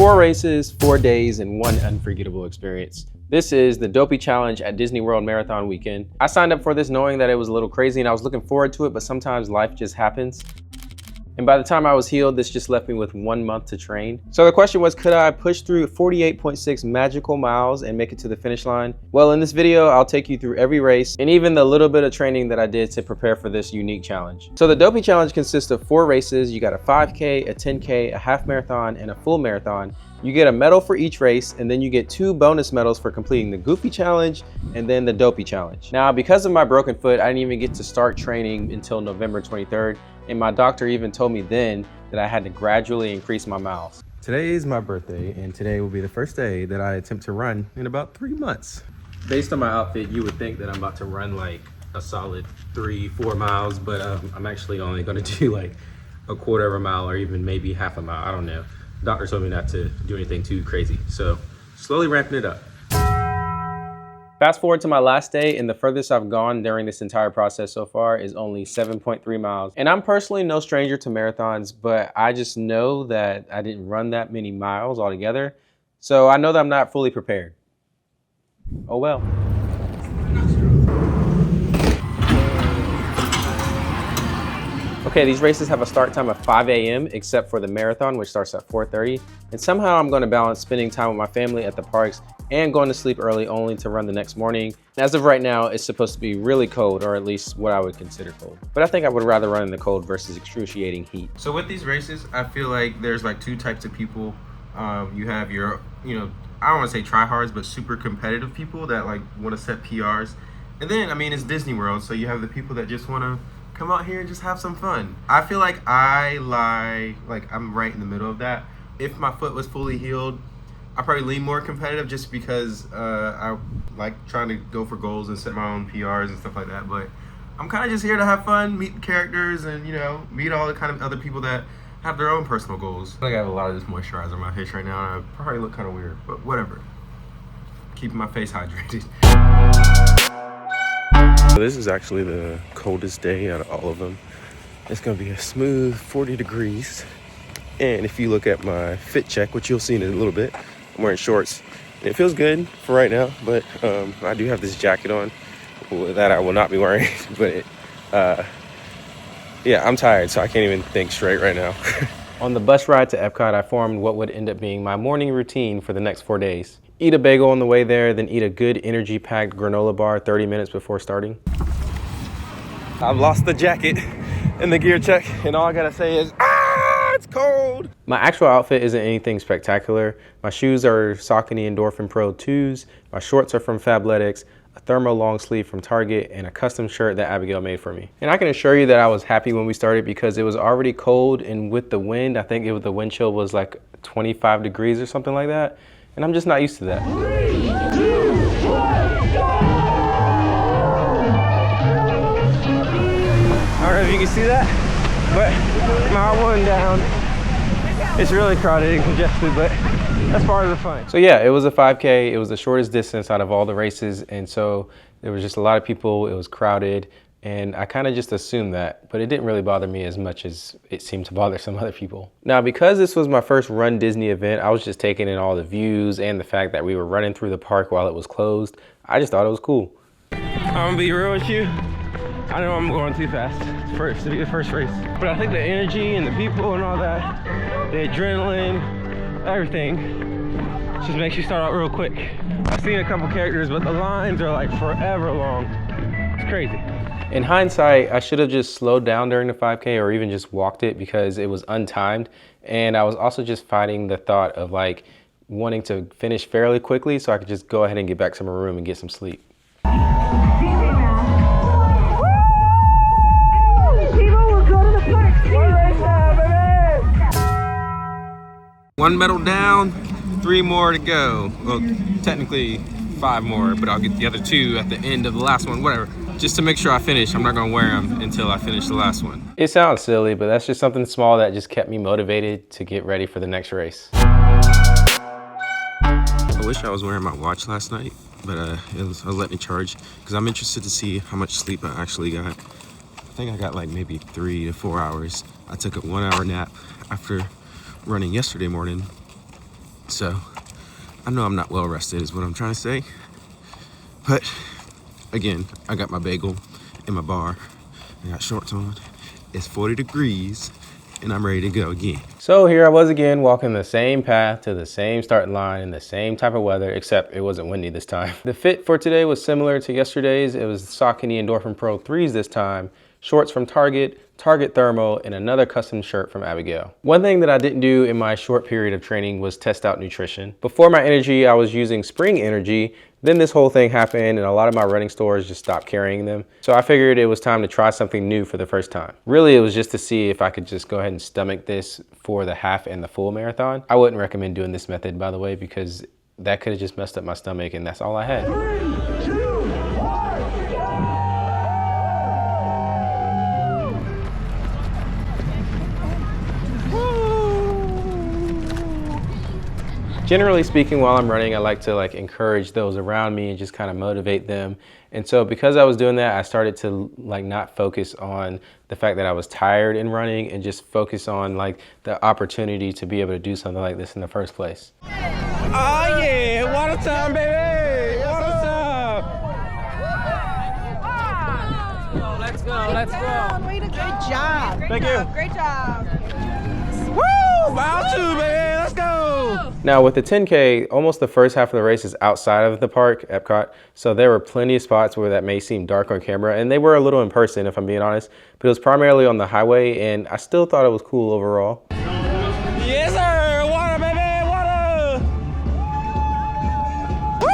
4 races, 4 days, and 1 unforgettable experience. This is the Dopey Challenge at Disney World Marathon Weekend. I signed up for this knowing that it was a little crazy and I was looking forward to it, but sometimes life just happens. And by the time I was healed, this just left me with 1 month to train. So the question was, could I push through 48.6 magical miles and make it to the finish line? Well, in this video, I'll take you through every race and even the little bit of training that I did to prepare for this unique challenge. So the Dopey Challenge consists of 4 races. You got a 5K, a 10K, a half marathon, and a full marathon. You get a medal for each race, and then you get 2 bonus medals for completing the Goofy Challenge and then the Dopey Challenge. Now, because of my broken foot, I didn't even get to start training until November 23rd, and my doctor even told me then that I had to gradually increase my miles. Today is my birthday, and today will be the first day that I attempt to run in about 3 months. Based on my outfit, you would think that I'm about to run like a solid 3-4 miles, but I'm actually only gonna do like a quarter of a mile or even maybe half a mile, I don't know. Doctor told me not to do anything too crazy, so slowly ramping it up. Fast forward to my last day, and the furthest I've gone during this entire process so far is only 7.3 miles. And I'm personally no stranger to marathons, but I just know that I didn't run that many miles altogether, so I know that I'm not fully prepared. Oh well. Okay, these races have a start time of 5 a.m. except for the marathon, which starts at 4:30. And somehow I'm going to balance spending time with my family at the parks and going to sleep early only to run the next morning. As of right now, it's supposed to be really cold, or at least what I would consider cold. But I think I would rather run in the cold versus excruciating heat. So with these races, I feel like there's like 2 types of people. You have your, I don't want to say tryhards, but super competitive people that like want to set PRs. And then, I mean, it's Disney World, so you have the people that just want to come out here and just have some fun. I feel like I'm right in the middle of that. If my foot was fully healed, I probably lean more competitive just because I like trying to go for goals and set my own PRs and stuff like that. But I'm kind of just here to have fun, meet the characters, and meet all the kind of other people that have their own personal goals. I think I have a lot of this moisturizer on my face right now, and I probably look kind of weird, but whatever. Keeping my face hydrated. So this is actually the coldest day out of all of them. It's gonna be a smooth 40 degrees. And if you look at my fit check, which you'll see in a little bit, I'm wearing shorts. And it feels good for right now, but I do have this jacket on that I will not be wearing. But yeah, I'm tired, so I can't even think straight right now. On the bus ride to Epcot, I formed what would end up being my morning routine for the next 4 days. Eat a bagel on the way there, then eat a good energy-packed granola bar 30 minutes before starting. I've lost the jacket and the gear check, and all I gotta say is, it's cold. My actual outfit isn't anything spectacular. My shoes are Saucony Endorphin Pro 2s, my shorts are from Fabletics, a thermo long sleeve from Target, and a custom shirt that Abigail made for me. And I can assure you that I was happy when we started because it was already cold, and with the wind, I think the wind chill was like 25 degrees or something like that. And I'm just not used to that. 3, 2, 1, go! I don't know if you can see that, but mile 1 down. It's really crowded and congested, but that's part of the fun. So yeah, it was a 5K. It was the shortest distance out of all the races. And so there was just a lot of people. It was crowded. And I kind of just assumed that, but it didn't really bother me as much as it seemed to bother some other people. Now, because this was my first Run Disney event, I was just taking in all the views and the fact that we were running through the park while it was closed. I just thought it was cool. I'm gonna be real with you. I know I'm going too fast. It's first to be the first race. But I think the energy and the people and all that, the adrenaline, everything, just makes you start out real quick. I've seen a couple characters, but the lines are like forever long. It's crazy. In hindsight, I should have just slowed down during the 5K or even just walked it because it was untimed. And I was also just fighting the thought of like wanting to finish fairly quickly so I could just go ahead and get back to my room and get some sleep. One medal down, 3 more to go. Well, technically 5 more, but I'll get the other 2 at the end of the last one, whatever. Just to make sure I finish, I'm not gonna wear them until I finish the last one. It sounds silly, but that's just something small that just kept me motivated to get ready for the next race. I wish I was wearing my watch last night, but I was letting it charge because I'm interested to see how much sleep I actually got. I think I got like maybe 3 to 4 hours. I took a 1 hour nap after running yesterday morning, So I know I'm not well rested is what I'm trying to say. But again, I got my bagel and my bar. I got shorts on. It's 40 degrees and I'm ready to go again. So here I was again, walking the same path to the same starting line in the same type of weather, except it wasn't windy this time. The fit for today was similar to yesterday's. It was Saucony Endorphin Pro 3s this time, shorts from Target, Target Thermal, and another custom shirt from Abigail. One thing that I didn't do in my short period of training was test out nutrition. Before my energy, I was using Spring Energy. Then this whole thing happened and a lot of my running stores just stopped carrying them. So I figured it was time to try something new for the first time. Really, it was just to see if I could just go ahead and stomach this for the half and the full marathon. I wouldn't recommend doing this method, by the way, because that could have just messed up my stomach and that's all I had. 3, 2, 1, go! Generally speaking, while I'm running, I like to encourage those around me and just kind of motivate them. And so because I was doing that, I started to not focus on the fact that I was tired in running and just focus on the opportunity to be able to do something like this in the first place. Oh yeah, water time, baby! Water time! Let's go, let's go. Way to go. Good job. Thank you. Great job. Woo! Mile 2, baby! Let's go! Now with the 10K, almost the first half of the race is outside of the park, Epcot, so there were plenty of spots where that may seem dark on camera, and they were a little in person if I'm being honest, but it was primarily on the highway, and I still thought it was cool overall. Yes sir! Water, baby! Water! Woo!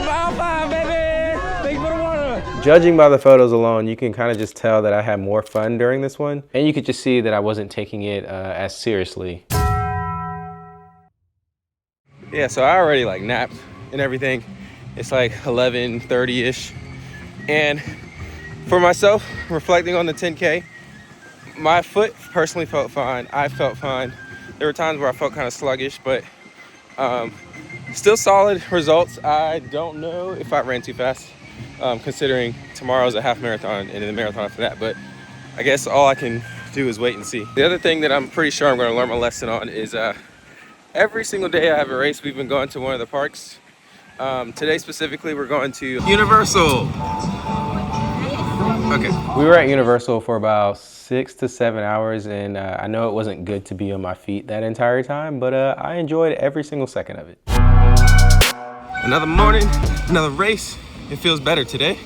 Mile 5, baby! Thanks for the water! Judging by the photos alone, you can kind of just tell that I had more fun during this one, and you could just see that I wasn't taking it as seriously. Yeah, so I already napped and everything. It's 11:30-ish. And for myself, reflecting on the 10K, my foot personally felt fine. I felt fine. There were times where I felt kind of sluggish, but still solid results. I don't know if I ran too fast, considering tomorrow's a half marathon and then the marathon after that, but I guess all I can do is wait and see. The other thing that I'm pretty sure I'm gonna learn my lesson on is every single day I have a race, we've been going to one of the parks. Today specifically, we're going to Universal. Okay. We were at Universal for about 6 to 7 hours, and I know it wasn't good to be on my feet that entire time, but I enjoyed every single second of it. Another morning, another race. It feels better today.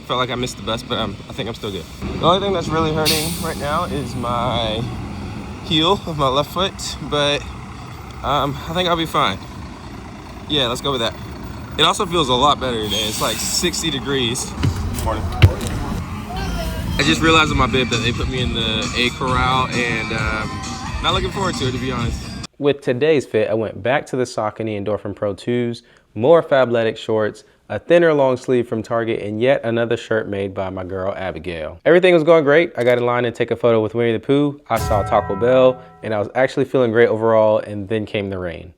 Felt like I missed the bus, but I think I'm still good. The only thing that's really hurting right now is my heel of my left foot, but I think I'll be fine. Yeah, let's go with that. It also feels a lot better today. It's 60 degrees. Morning. I just realized on my bib that they put me in the A corral, and not looking forward to it, to be honest. With today's fit, I went back to the Saucony Endorphin Pro 2s, more Fabletic shorts, a thinner long sleeve from Target, and yet another shirt made by my girl Abigail. Everything was going great. I got in line to take a photo with Winnie the Pooh. I saw Taco Bell, and I was actually feeling great overall, and then came the rain.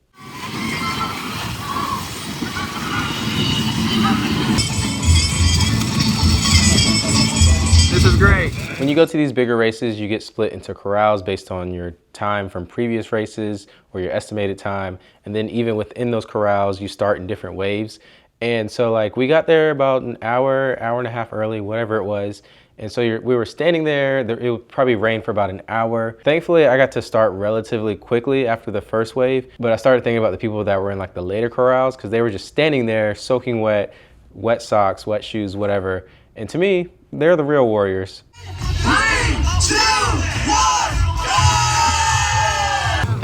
This is great. When you go to these bigger races, you get split into corrals based on your time from previous races or your estimated time. And then even within those corrals, you start in different waves. And so we got there about an hour, hour and a half early, whatever it was. And so we were standing there, it would probably rain for about an hour. Thankfully, I got to start relatively quickly after the first wave, but I started thinking about the people that were in the later corrals because they were just standing there soaking wet, wet socks, wet shoes, whatever. And to me, they're the real warriors. 3, 2,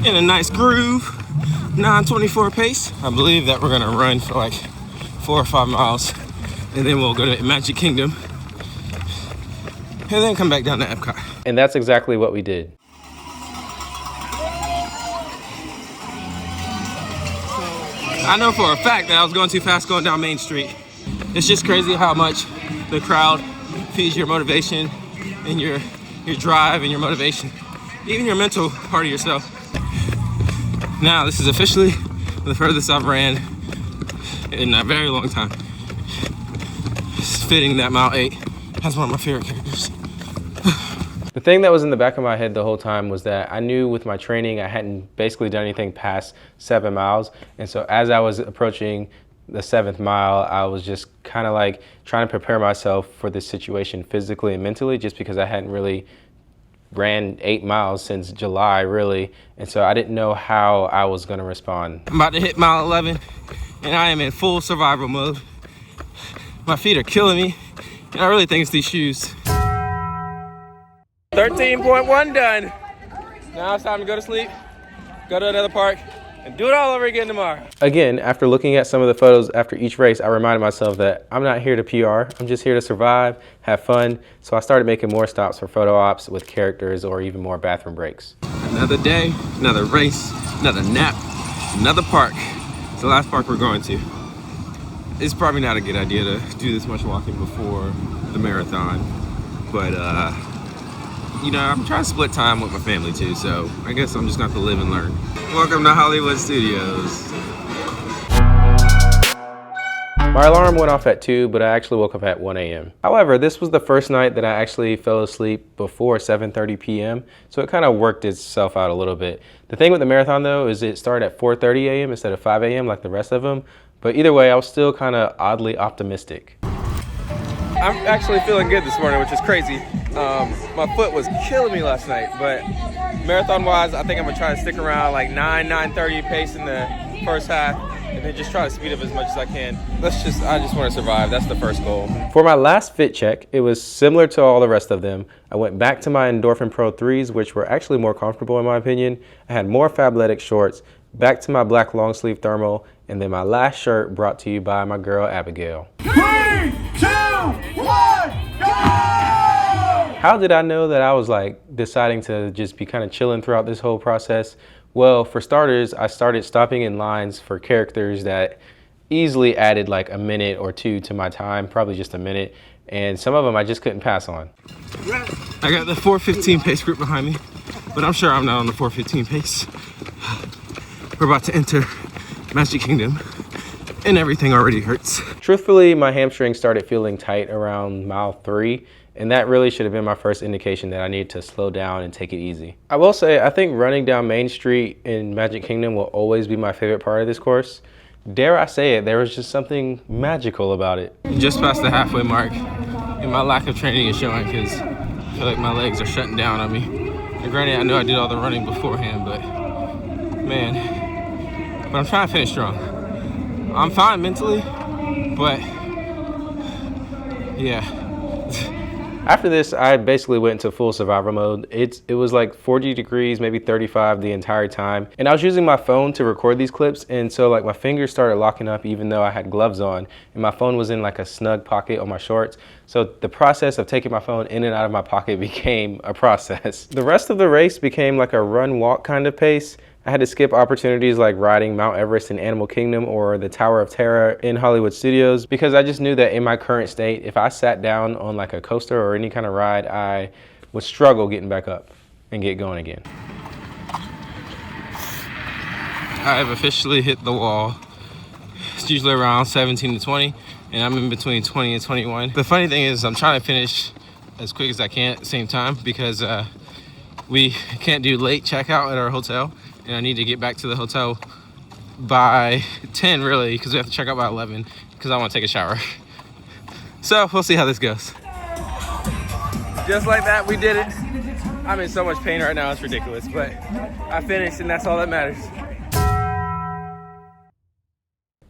1, go! In a nice groove, 9:24 pace. I believe that we're gonna run for 4 or 5 miles, and then we'll go to Magic Kingdom, and then come back down to Epcot. And that's exactly what we did. I know for a fact that I was going too fast going down Main Street. It's just crazy how much the crowd feeds your motivation and your drive and your motivation, even your mental part of yourself. Now, this is officially the furthest I've ran in a very long time. It's fitting that mile 8 has one of my favorite characters. The thing that was in the back of my head the whole time was that I knew with my training I hadn't basically done anything past 7 miles. And so as I was approaching the 7th mile, I was just kind of like trying to prepare myself for this situation physically and mentally, just because I hadn't really ran 8 miles since July, really. And so I didn't know how I was going to respond. I'm about to hit mile 11 and I am in full survival mode. My feet are killing me and I really think it's these shoes. 13.1 done. Now it's time to go to sleep, go to another park, and do it all over again tomorrow. Again, after looking at some of the photos after each race, I reminded myself that I'm not here to PR. I'm just here to survive, have fun. So I started making more stops for photo ops with characters or even more bathroom breaks. Another day, another race, another nap, another park. It's the last park we're going to. It's probably not a good idea to do this much walking before the marathon, but you know, I'm trying to split time with my family too, so I guess I'm just gonna have to live and learn. Welcome to Hollywood Studios. My alarm went off at 2, but I actually woke up at 1 a.m. However, this was the first night that I actually fell asleep before 7:30 p.m., so it kind of worked itself out a little bit. The thing with the marathon though is it started at 4:30 a.m. instead of 5 a.m. like the rest of them, but either way, I was still kind of oddly optimistic. I'm actually feeling good this morning, which is crazy. My foot was killing me last night, but marathon-wise, I think I'm gonna try to stick around like 9:30 pace in the first half, and then just try to speed up as much as I can. I just want to survive. That's the first goal. For my last fit check, it was similar to all the rest of them. I went back to my Endorphin Pro 3s, which were actually more comfortable in my opinion. I had more Fabletics shorts, back to my black long sleeve thermal, and then my last shirt brought to you by my girl Abigail. 3, 2, 1, go! How did I know that I was like deciding to just be kind of chilling throughout this whole process? Well, for starters, I started stopping in lines for characters that easily added like a minute or two to my time, probably just a minute, and some of them I just couldn't pass on. I got the 4:15 pace group behind me, but I'm sure I'm not on the 4:15 pace. We're about to enter Magic Kingdom, and everything already hurts. Truthfully, my hamstring started feeling tight around mile 3, and that really should have been my first indication that I need to slow down and take it easy. I will say, I think running down Main Street in Magic Kingdom will always be my favorite part of this course. Dare I say it, there was just something magical about it. Just past the halfway mark, and my lack of training is showing because I feel like my legs are shutting down on me. And granted, I know I did all the running beforehand, but I'm trying to finish strong. I'm fine mentally, but yeah. After this, I basically went into full survival mode. It was like 40 degrees, maybe 35 the entire time. And I was using my phone to record these clips. And so like my fingers started locking up even though I had gloves on. And my phone was in like a snug pocket on my shorts. So the process of taking my phone in and out of my pocket became a process. The rest of the race became like a run-walk kind of pace. I had to skip opportunities like riding Mount Everest in Animal Kingdom or the Tower of Terror in Hollywood Studios because I just knew that in my current state, if I sat down on like a coaster or any kind of ride, I would struggle getting back up and get going again. I have officially hit the wall. It's usually around 17 to 20, and I'm in between 20 and 21. The funny thing is I'm trying to finish as quick as I can at the same time because we can't do late checkout at our hotel. And I need to get back to the hotel by 10 really, because we have to check out by 11 because I want to take a shower. So we'll see how this goes. Just like that, we did it. I'm in so much pain right now, it's ridiculous, but I finished and that's all that matters.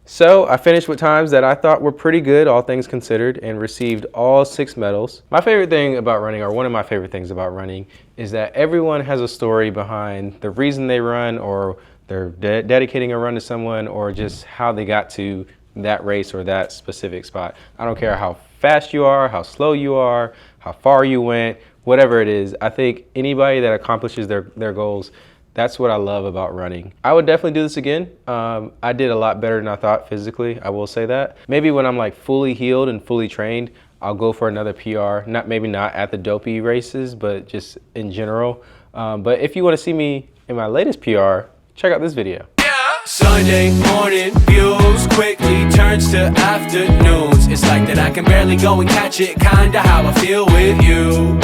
So I finished with times that I thought were pretty good, all things considered, and received all 6 medals. My favorite thing about running, or one of my favorite things about running, is that everyone has a story behind the reason they run, or they're dedicating a run to someone, or just how they got to that race or that specific spot. I don't care how fast you are, how slow you are, how far you went, whatever it is. I think anybody that accomplishes their goals, that's what I love about running. I would definitely do this again. I did a lot better than I thought physically, I will say that. Maybe when I'm like fully healed and fully trained, I'll go for another PR. Maybe not at the dopey races, but just in general. But if you wanna see me in my latest PR, check out this video. Sunday morning views quickly turns to afternoons. It's like that I can barely go and catch it, kinda how I feel with you.